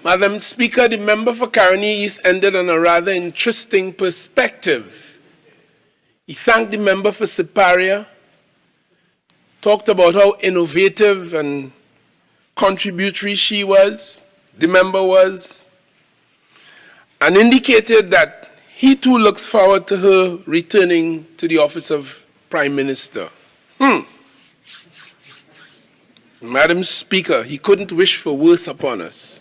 Madam Speaker, the member for Caroni East ended on a rather interesting perspective. He thanked the member for Siparia, talked about how innovative and contributory she was, the member was, and indicated that he too looks forward to her returning to the office of Prime Minister. Madam Speaker, he couldn't wish for worse upon us.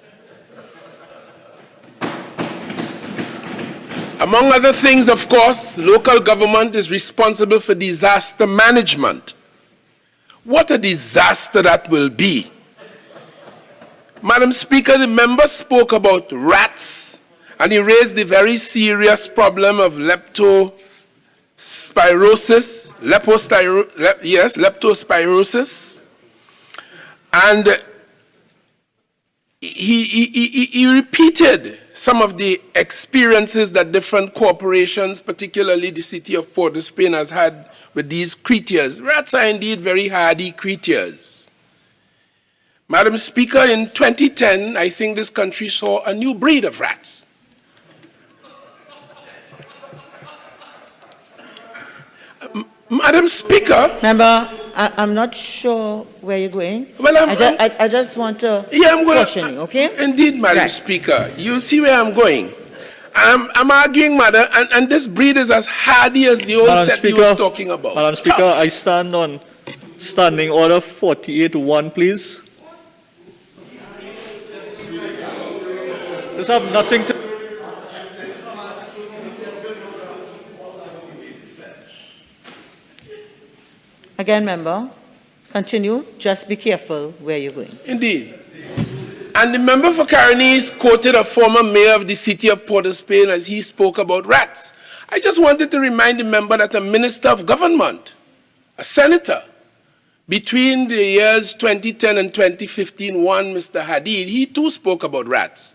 Among other things, of course, local government is responsible for disaster management. What a disaster that will be. Madam Speaker, the member spoke about rats, and he raised the very serious problem of leptospirosis. Leptospirosis. And he repeated some of the experiences that different corporations, particularly the city of Port of Spain, has had with these creatures. Rats are indeed very hardy creatures. Madam Speaker, in 2010, I think this country saw a new breed of rats. Madam Speaker. Member, I'm not sure where you're going. Well, I just want to question you, okay? Indeed, Madam Speaker. You see where I'm going. I'm arguing, Madam, and this breed is as hardy as the old set you was talking about. Madam Speaker, tough. I stand on Standing Order 48-1, please. This have nothing to... Again, member, continue. Just be careful where you're going. Indeed. And the member for Caroni quoted a former mayor of the city of Port of Spain as he spoke about rats. I just wanted to remind the member that a minister of government, a senator, between the years 2010 and 2015, Mr. Hadid, he too spoke about rats.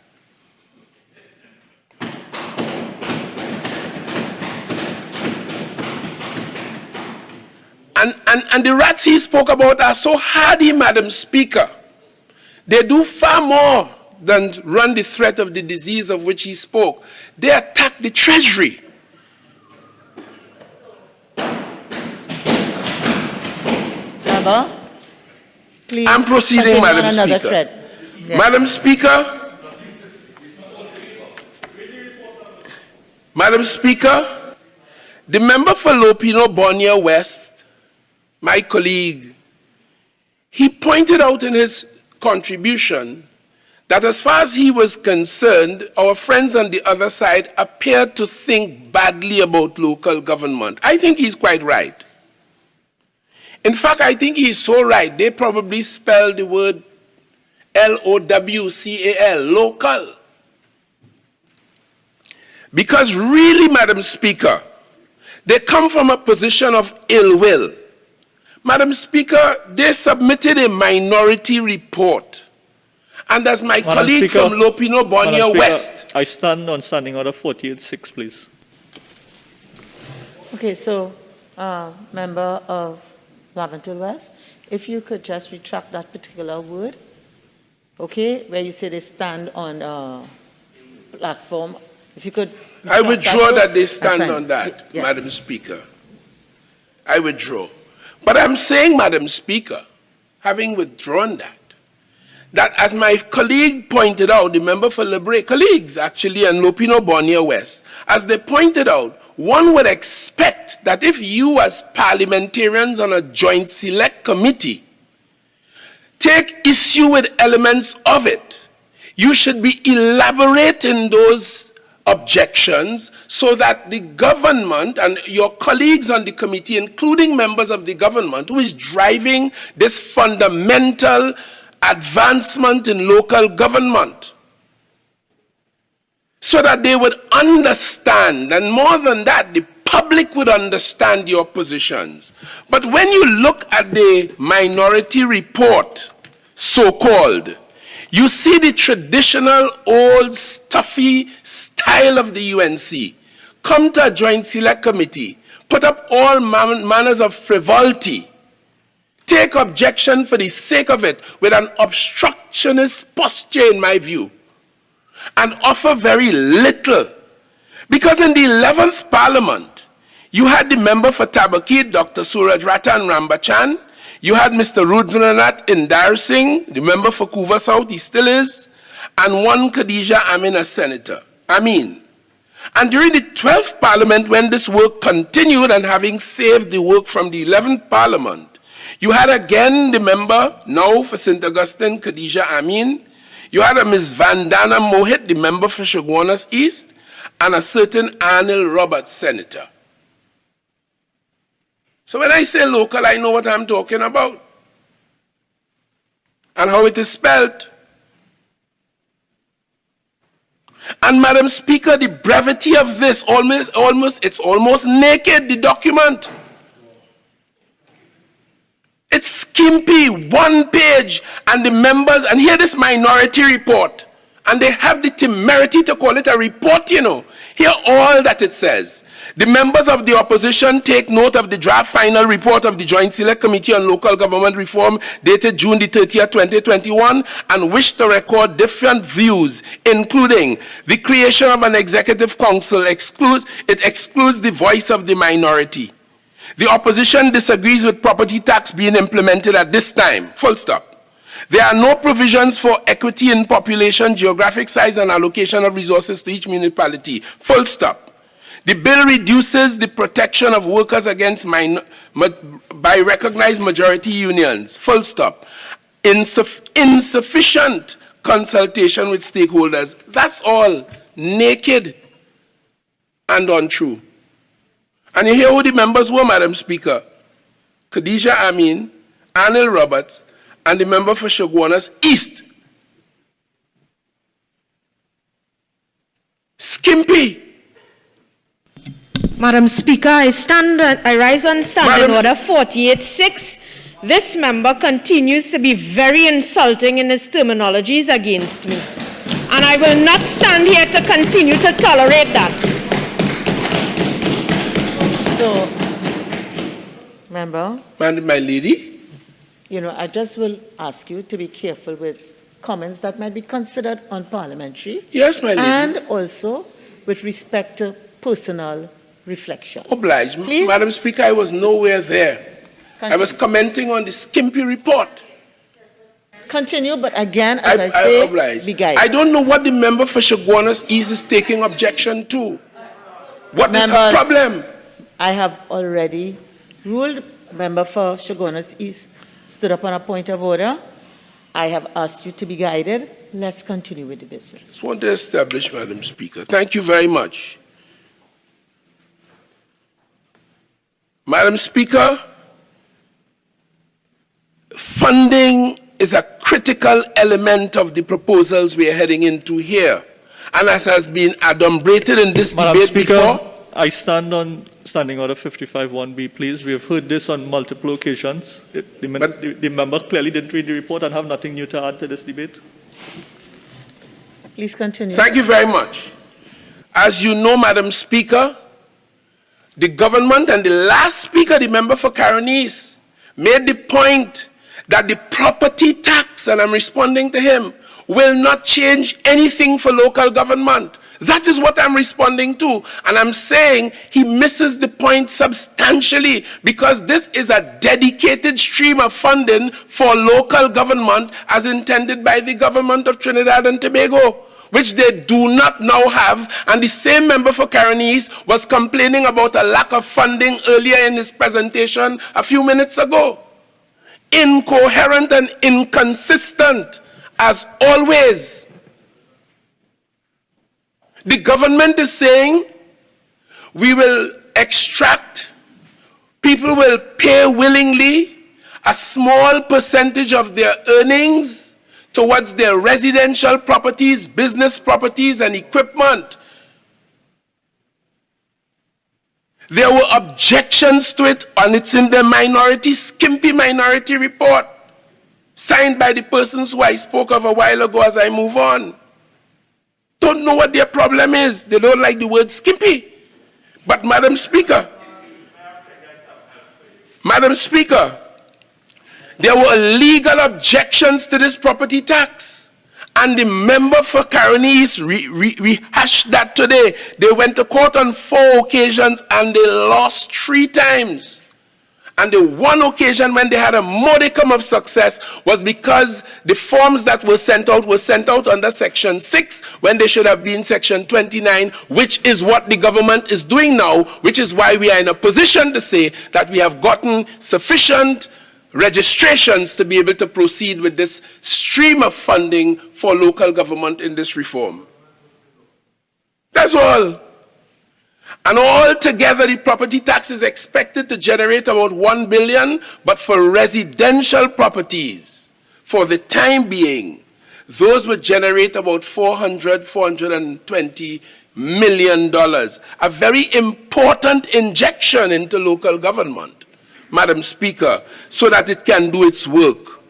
And the rats he spoke about are so hardy, Madam Speaker. They do far more than run the threat of the disease of which he spoke. They attack the treasury. Member, please. I'm proceeding, Madam Speaker. Yes. Madam Speaker. Madam Speaker, the member for Lopino Bonia West, my colleague, he pointed out in his contribution that as far as he was concerned, our friends on the other side appeared to think badly about local government. I think he's quite right. In fact, I think he's so right. They probably spell the word L-O-W-C-A-L, local. Because really, Madam Speaker, they come from a position of ill will. Madam Speaker, they submitted a minority report. And as my colleague from Lopino Bonia West. I stand on Standing Order 48-6, please. Okay, so, member of Laventille West, if you could just retract that particular word, okay, where you say they stand on platform. If you could. I withdraw that they stand on that, yes. Madam Speaker. I withdraw. But I'm saying, Madam Speaker, having withdrawn that, that as my colleague pointed out, the member for colleagues actually, and Lopino Bonia West, as they pointed out, one would expect that if you as parliamentarians on a joint select committee take issue with elements of it, you should be elaborating those objections so that the government and your colleagues on the committee, including members of the government, who is driving this fundamental advancement in local government, so that they would understand, and more than that, the public would understand your positions. But when you look at the minority report, so-called, you see the traditional old stuffy style of the UNC. Come to a joint select committee, put up all manners of frivolity, take objection for the sake of it with an obstructionist posture, in my view. and offer very little. Because in the 11th Parliament, you had the member for Tabakit, Dr. Suraj Ratan Rambachan. You had Mr. Rudranath Indar Singh, the member for Kuva South, he still is, and one Khadija Amin, a senator. And during the 12th Parliament, when this work continued and having saved the work from the 11th Parliament, you had again the member, now for St. Augustine, Khadija Amin. You had a Ms. Vandana Mohit, the member for Shagwanas East, and a certain Anil Roberts, senator. So when I say local, I know what I'm talking about and how it is spelled. And Madam Speaker, the brevity of this, it's almost naked, the document. It's skimpy, one page, and the members, and here this minority report, and they have the temerity to call it a report, you know. Hear all that it says. The members of the opposition take note of the draft final report of the Joint Select Committee on Local Government Reform dated June the 30th, 2021, and wish to record different views, including the creation of an executive council excludes the voice of the minority. The opposition disagrees with property tax being implemented at this time, full stop. There are no provisions for equity in population, geographic size, and allocation of resources to each municipality, full stop. The bill reduces the protection of workers against by recognized majority unions, full stop. Insufficient consultation with stakeholders. That's all naked and untrue. And you hear who the members were, Madam Speaker? Khadija Amin, Anil Roberts, and the member for Shagwanas East. Skimpy. Madam Speaker, I rise on standing order 48.6. This member continues to be very insulting in his terminologies against me. And I will not stand here to continue to tolerate that. So, member. My lady. You know, I just will ask you to be careful with comments that might be considered unparliamentary. Yes, my lady. And also with respect to personal reflection. Obliged. Please? Madam Speaker, I was nowhere there. Continue. I was commenting on the skimpy report. Continue, but again, as I say, be guided. I don't know what the member for Shagwanas East is taking objection to. What is her problem? I have already ruled. Member for Shagwanas East stood up on a point of order. I have asked you to be guided. Let's continue with the business. I just want to establish, Madam Speaker. Thank you very much. Madam Speaker, funding is a critical element of the proposals we are heading into here. And as has been adumbrated in this debate before. I stand on standing order 55(1)(b), please. We have heard this on multiple occasions. The member clearly didn't read the report and have nothing new to add to this debate. Please continue. Thank you very much. As you know, Madam Speaker, the government and the last speaker, the member for Caronis, made the point that the property tax, and I'm responding to him, will not change anything for local government. That is what I'm responding to. And I'm saying he misses the point substantially because this is a dedicated stream of funding for local government as intended by the government of Trinidad and Tobago, which they do not now have. And the same member for Caronis was complaining about a lack of funding earlier in his presentation a few minutes ago. Incoherent and inconsistent as always. The government is saying we will extract, people will pay willingly a small percentage of their earnings towards their residential properties, business properties, and equipment. There were objections to it, and it's in the minority, skimpy minority report, signed by the persons who I spoke of a while ago as I move on. Don't know what their problem is. They don't like the word skimpy. But Madam Speaker, there were legal objections to this property tax. And the member for Caroline rehashed that today. They went to court on 4 occasions and they lost 3 times. And the one occasion when they had a modicum of success was because the forms that were sent out under Section 6 when they should have been Section 29, which is what the government is doing now, which is why we are in a position to say that we have gotten sufficient registrations to be able to proceed with this stream of funding for local government in this reform. That's all. And altogether, the property tax is expected to generate about 1 billion, but for residential properties, for the time being, those would generate about $420 million. A very important injection into local government, Madam Speaker, so that it can do its work.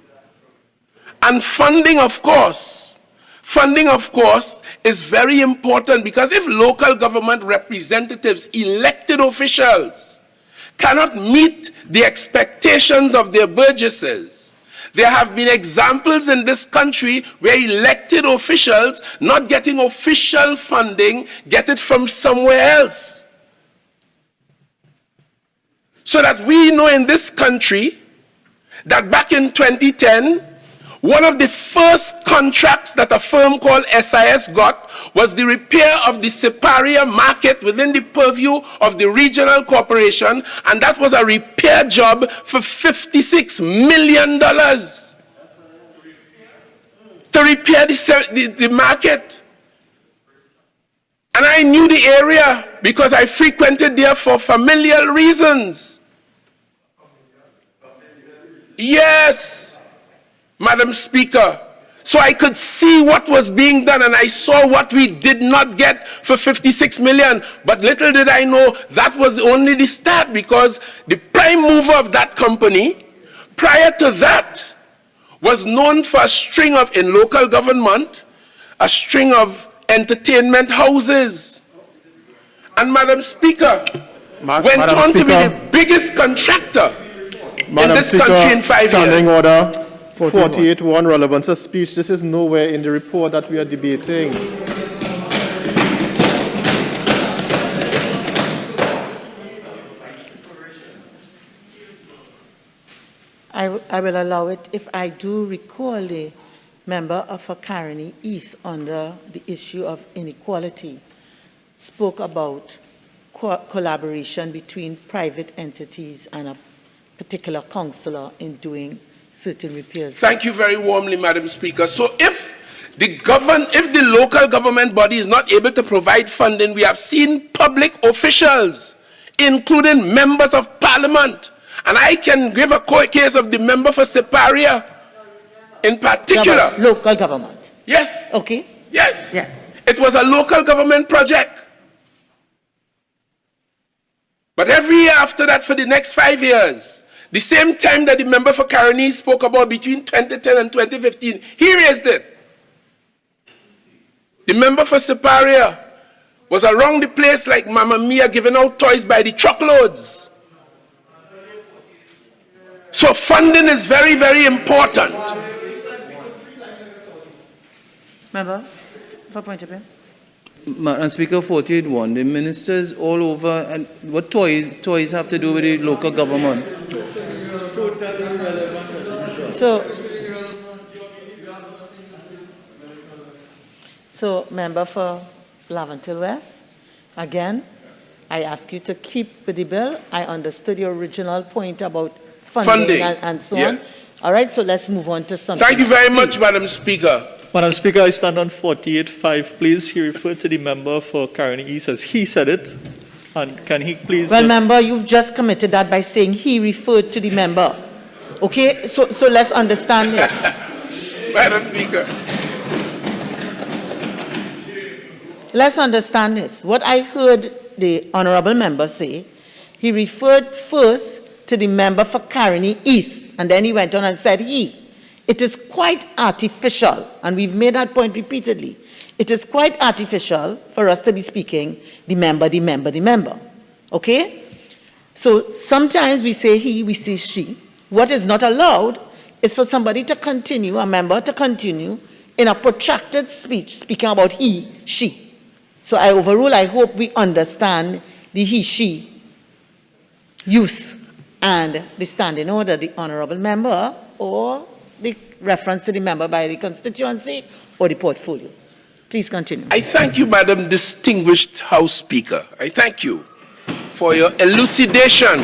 And funding, of course, is very important, because if local government representatives, elected officials, cannot meet the expectations of their burgesses, there have been examples in this country where elected officials, not getting official funding, get it from somewhere else. So that we know in this country that back in 2010, one of the first contracts that a firm called SIS got was the repair of the Separia market within the purview of the regional corporation, and that was a repair job for $56 million to repair the market. And I knew the area because I frequented there for familial reasons. Yes, Madam Speaker. So I could see what was being done, and I saw what we did not get for 56 million. But little did I know that was only the start, because the prime mover of that company, prior to that, was known for a string of, in local government, a string of entertainment houses. And Madam Speaker, went on to be the biggest contractor in this country in 5 years. Order 48.1, relevance of speech. This is nowhere in the report that we are debating. I will allow it if I do recall the member of Caroni East under the issue of inequality spoke about collaboration between private entities and a particular councillor in doing certain repairs. Thank you very warmly, Madam Speaker. So if the local government body is not able to provide funding, we have seen public officials, including members of parliament, and I can give a case of the member for Separia in particular. Local government. Yes. Okay. Yes. Yes. It was a local government project. But every year after that, for the next 5 years, the same time that the member for Caroni spoke about between 2010 and 2015, he raised it. The member for Separia was around the place like Mamma Mia, giving out toys by the truckloads. So funding is very, very important. Member, for point of view. Madam Speaker, 48.1, the ministers all over, and what toys have to do with the local government? So member for Laventille West, again, I ask you to keep with the bill. I understood your original point about funding. And so on. All right, so let's move on to something. Thank you very much, Madam Speaker. Madam Speaker, I stand on 48.5. Please, he referred to the member for Caroni East as he said it. And can he please... Well, member, you've just committed that by saying he referred to the member. Okay, so let's understand this. Madam Speaker. Let's understand this. What I heard the honourable member say, he referred first to the member for Caroni East, and then he went on and said he. It is quite artificial, and we've made that point repeatedly. It is quite artificial for us to be speaking the member. Okay? So sometimes we say he, we say she. What is not allowed is for somebody to continue, a member to continue, in a protracted speech speaking about he, she. So I overrule, I hope we understand the he, she use and the standing order, the honourable member or the reference to the member by the constituency or the portfolio. Please continue. I thank you, Madam Distinguished House Speaker. I thank you for your elucidation.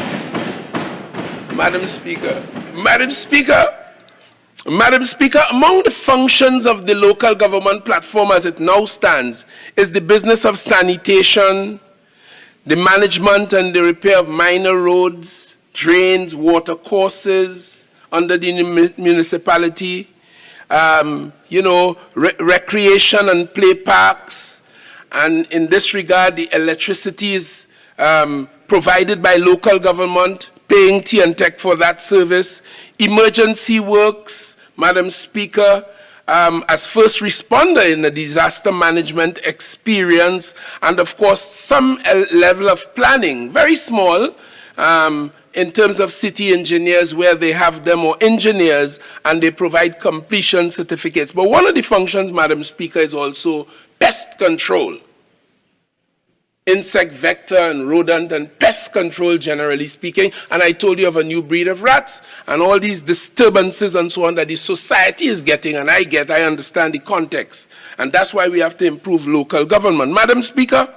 Madam Speaker, Madam Speaker, Madam Speaker, among the functions of the local government platform as it now stands is the business of sanitation, the management and the repair of minor roads, drains, water courses under the municipality, recreation and play parks, and in this regard, the electricity is provided by local government, paying T&Tech for that service, emergency works, Madam Speaker, as first responder in the disaster management experience, and of course, some level of planning, very small, in terms of city engineers where they have them, or engineers, and they provide completion certificates. But one of the functions, Madam Speaker, is also pest control. Insect vector and rodent and pest control, generally speaking. And I told you of a new breed of rats and all these disturbances and so on that the society is getting, and I understand the context. And that's why we have to improve local government. Madam Speaker,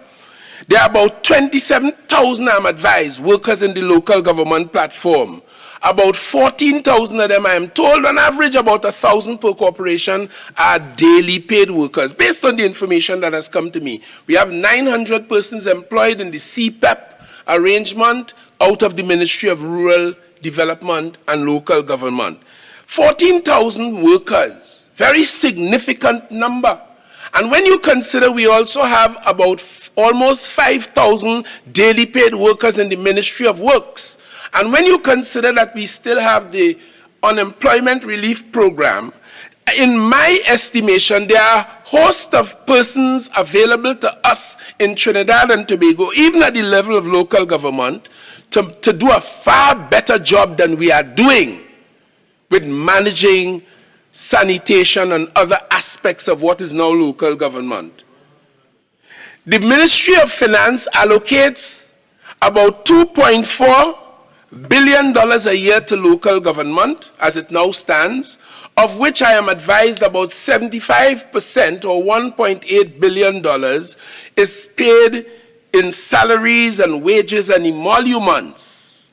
there are about 27,000, I'm advised, workers in the local government platform. About 14,000 of them, I am told, on average, about 1,000 per corporation are daily paid workers. Based on the information that has come to me, we have 900 persons employed in the CPEP arrangement out of the Ministry of Rural Development and Local Government. 14,000 workers, very significant number. And when you consider we also have about almost 5,000 daily paid workers in the Ministry of Works, and when you consider that we still have the unemployment relief program, in my estimation, there are a host of persons available to us in Trinidad and Tobago, even at the level of local government, to do a far better job than we are doing with managing sanitation and other aspects of what is now local government. The Ministry of Finance allocates about $2.4 billion a year to local government, as it now stands, of which I am advised about 75% or $1.8 billion is paid in salaries and wages and emoluments.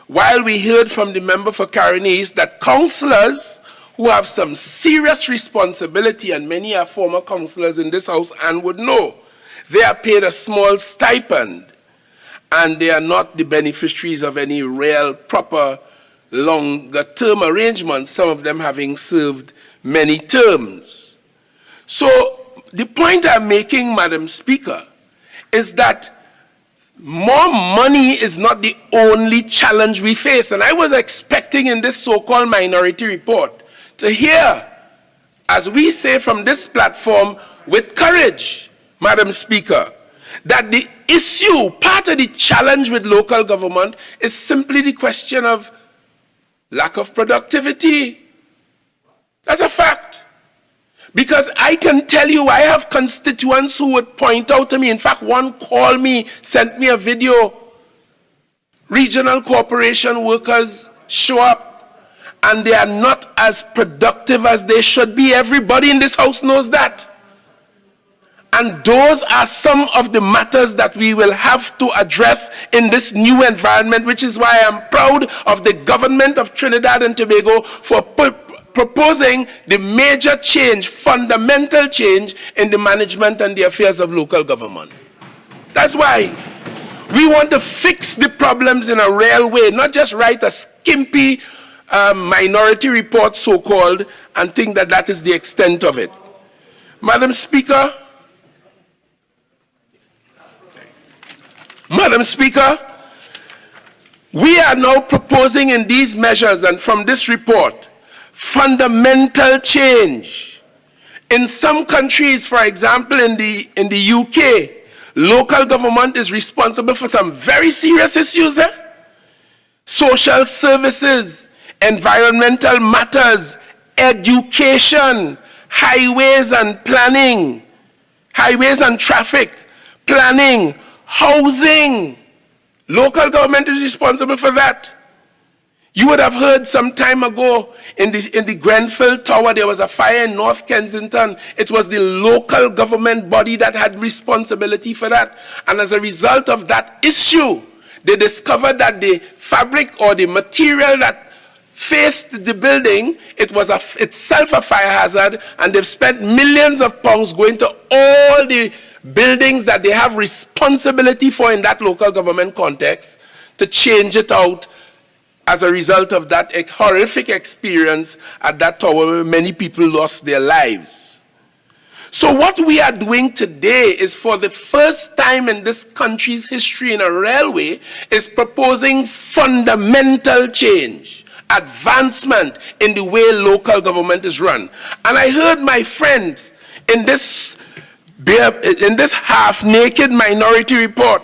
While we heard from the member for Karen East that councillors who have some serious responsibility, and many are former councillors in this house and would know, they are paid a small stipend, and they are not the beneficiaries of any real, proper, longer-term arrangements, some of them having served many terms. So the point I'm making, Madam Speaker, is that more money is not the only challenge we face. And I was expecting in this so-called minority report to hear, as we say from this platform, with courage, Madam Speaker, that the issue, part of the challenge with local government is simply the question of lack of productivity. That's a fact. Because I can tell you, I have constituents who would point out to me, in fact, one called me, sent me a video, regional corporation workers show up and they are not as productive as they should be. Everybody in this house knows that. And those are some of the matters that we will have to address in this new environment, which is why I'm proud of the government of Trinidad and Tobago for proposing the major change, fundamental change in the management and the affairs of local government. That's why we want to fix the problems in a real way, not just write a skimpy minority report, so-called, and think that that is the extent of it. Madam Speaker, we are now proposing in these measures and from this report fundamental change. In some countries, for example, in the UK, local government is responsible for some very serious issues. Social services, environmental matters, education, highways and planning, highways and traffic, planning, housing. Local government is responsible for that. You would have heard some time ago in the Grenfell Tower, there was a fire in North Kensington. It was the local government body that had responsibility for that. And as a result of that issue, they discovered that the fabric or the material that faced the building, it was itself a fire hazard, and they've spent millions of pounds going to all the buildings that they have responsibility for in that local government context to change it out as a result of that horrific experience at that tower where many people lost their lives. So what we are doing today is, for the first time in this country's history in a railway, is proposing fundamental change, advancement in the way local government is run. And I heard my friends in this half-naked minority report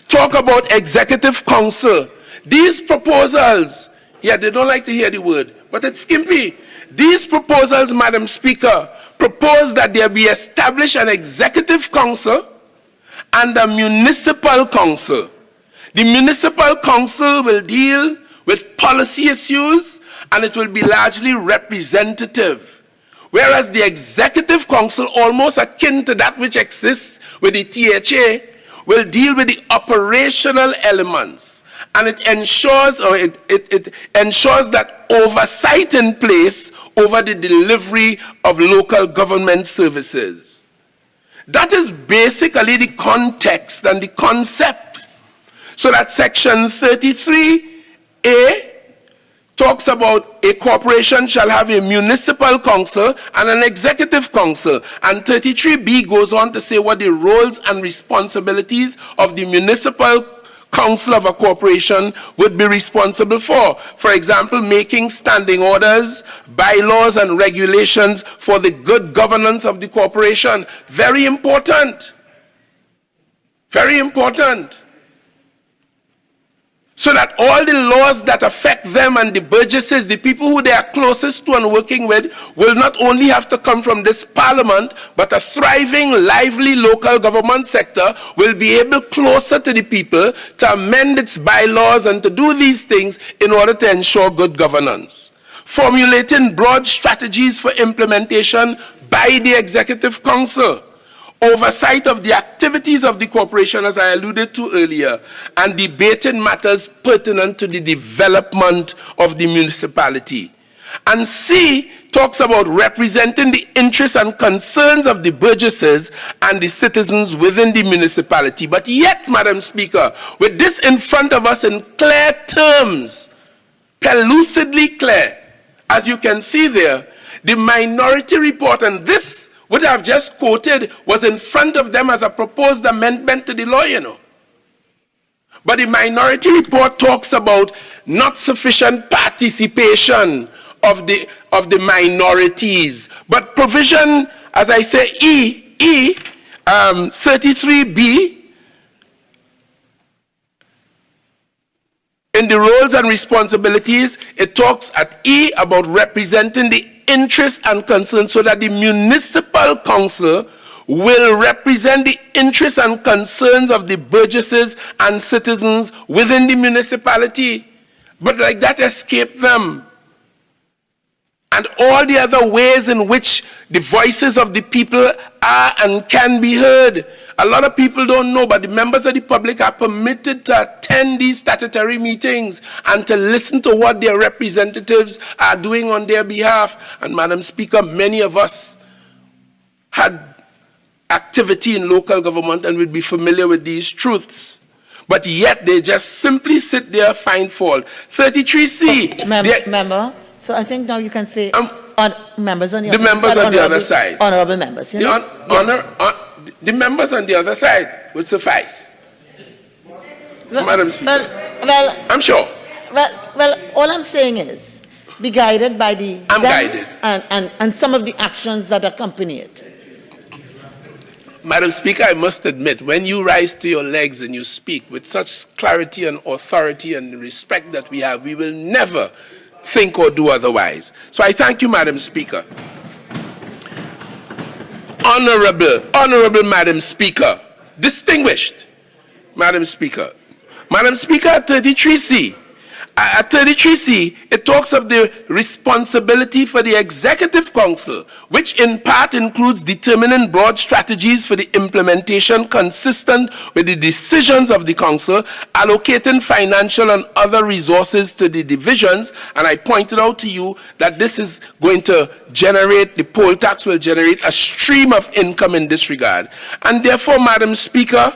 talk about executive council. These proposals, yeah, they don't like to hear the word, but it's skimpy. These proposals, Madam Speaker, propose that there be established an executive council and a municipal council. The municipal council will deal with policy issues, and it will be largely representative. Whereas the executive council, almost akin to that which exists with the THA, will deal with the operational elements. And it ensures, it ensures that oversight in place over the delivery of local government services. That is basically the context and the concept. So that section 33A talks about a corporation shall have a municipal council and an executive council. And 33B goes on to say what the roles and responsibilities of the municipal council of a corporation would be responsible for. For example, making standing orders, bylaws, and regulations for the good governance of the corporation. Very important. Very important. So that all the laws that affect them and the burgesses, the people who they are closest to and working with, will not only have to come from this parliament, but a thriving, lively local government sector will be able closer to the people to amend its bylaws and to do these things in order to ensure good governance. Formulating broad strategies for implementation by the Executive Council. Oversight of the activities of the corporation, as I alluded to earlier, and debating matters pertinent to the development of the municipality. And C talks about representing the interests and concerns of the burgesses and the citizens within the municipality. But yet, Madam Speaker, with this in front of us in clear terms, pellucidly clear, as you can see there, the minority report, and this what I've just quoted was in front of them as a proposed amendment to the law, you know. But the minority report talks about not sufficient participation of the minorities. But provision, as I say, 33B, in the roles and responsibilities, it talks at E about representing the interests and concerns, so that the municipal council will represent the interests and concerns of the burgesses and citizens within the municipality. But like that escaped them. And all the other ways in which the voices of the people are and can be heard. A lot of people don't know, but the members of the public are permitted to attend these statutory meetings and to listen to what their representatives are doing on their behalf. And Madam Speaker, many of us had activity in local government and would be familiar with these truths. But yet they just simply sit there, find fault. 33C. Member. So I think now you can say members on the other side. Honourable members. You know? The members on the other side would suffice. Madam Speaker. Well, I'm sure. Well, all I'm saying is be guided by the... I'm guided. And some of the actions that accompany it. Madam Speaker, I must admit, when you rise to your legs and you speak with such clarity and authority and respect that we have, we will never think or do otherwise. So I thank you, Madam Speaker. Honourable Madam Speaker, distinguished Madam Speaker. Madam Speaker, at 33C, it talks of the responsibility for the Executive Council, which in part includes determining broad strategies for the implementation consistent with the decisions of the Council, allocating financial and other resources to the divisions, and I pointed out to you that this is going to generate, the poll tax will generate a stream of income in this regard. And therefore, Madam Speaker,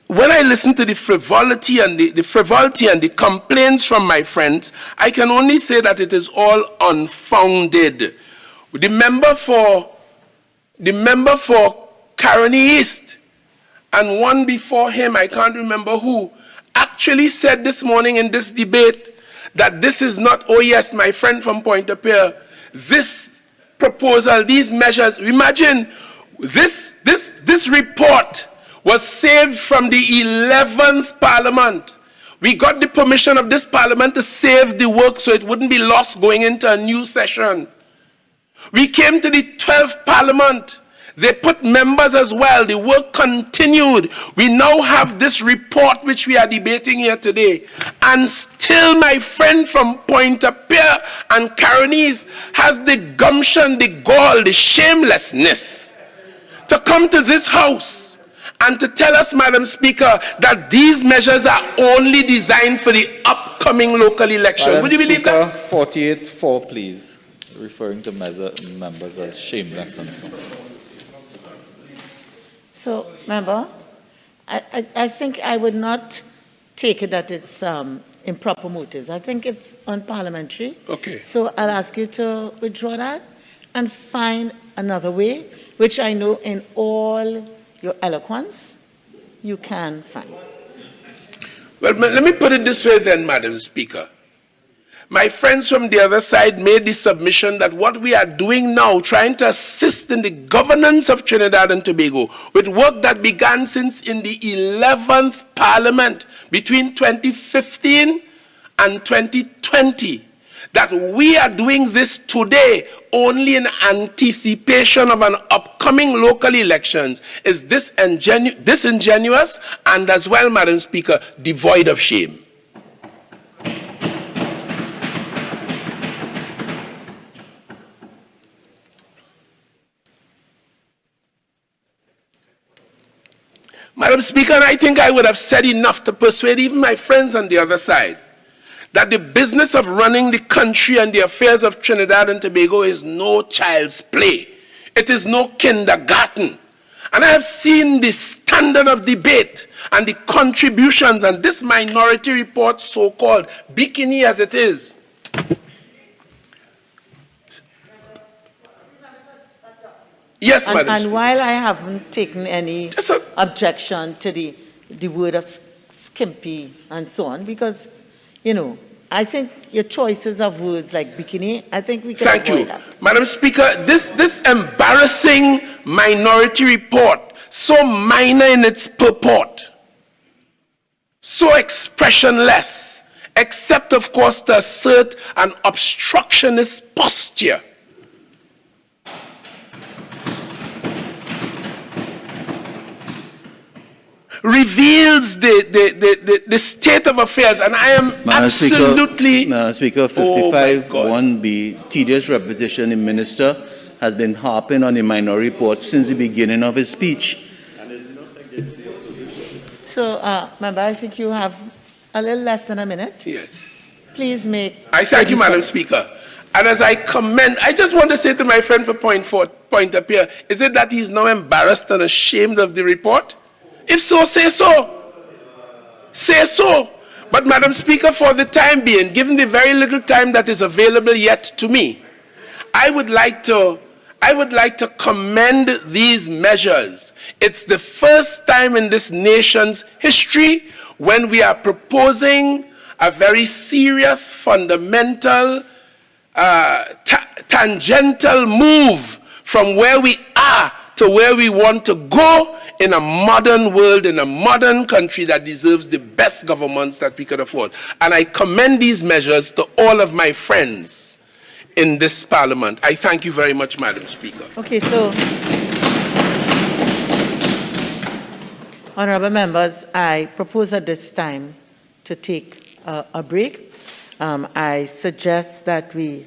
when I listen to the frivolity and the complaints from my friends, I can only say that it is all unfounded. The member for Caroni East and one before him, I can't remember who, actually said this morning in this debate that this is not, oh yes, my friend from Pointe-à-Pierre, this proposal, these measures, imagine this report was saved from the 11th Parliament. We got the permission of this Parliament to save the work so it wouldn't be lost going into a new session. We came to the 12th Parliament. They put members as well. The work continued. We now have this report which we are debating here today. And still my friend from Pointe-à-Pierre and Caronis has the gumption, the gall, the shamelessness to come to this House and to tell us, Madam Speaker, that these measures are only designed for the upcoming local election. Would you believe that? 48-4, please, referring to members as shameless and so on. So, member, I think I would not take it that it's improper motives. I think it's unparliamentary. Okay. So I'll ask you to withdraw that and find another way, which I know in all your eloquence, you can find. Well, let me put it this way then, Madam Speaker. My friends from the other side made the submission that what we are doing now, trying to assist in the governance of Trinidad and Tobago, with work that began since in the 11th Parliament between 2015 and 2020, that we are doing this today only in anticipation of an upcoming local elections is disingenuous and as well, Madam Speaker, devoid of shame. Madam Speaker, and I think I would have said enough to persuade even my friends on the other side that the business of running the country and the affairs of Trinidad and Tobago is no child's play. It is no kindergarten. And I have seen the standard of debate and the contributions and this minority report, so-called bikini as it is. Yes, Madam Speaker. And while I haven't taken any objection to the word of skimpy and so on, because you know, I think your choices of words like bikini, I think we can avoid that. Madam Speaker, this embarrassing minority report, so minor in its purport, so expressionless, except of course to assert an obstructionist posture, reveals the state of affairs, and I am absolutely... Madam Speaker, 55(1)B, tedious repetition. The Minister has been harping on the minority report since the beginning of his speech. So, member, I think you have a little less than a minute. Yes. Please make... I thank you, Madam Speaker. And as I commend, I just want to say to my friend for Pointe-à-Pierre, is it that he's now embarrassed and ashamed of the report? If so, say so. Say so. But, Madam Speaker, for the time being, given the very little time that is available yet to me, I would like to commend these measures. It's the first time in this nation's history when we are proposing a very serious, fundamental, tangential move from where we are to where we want to go in a modern world, in a modern country that deserves the best governments that we could afford. And I commend these measures to all of my friends in this Parliament. I thank you very much, Madam Speaker. Okay, so Honourable members, I propose at this time to take a break. I suggest that we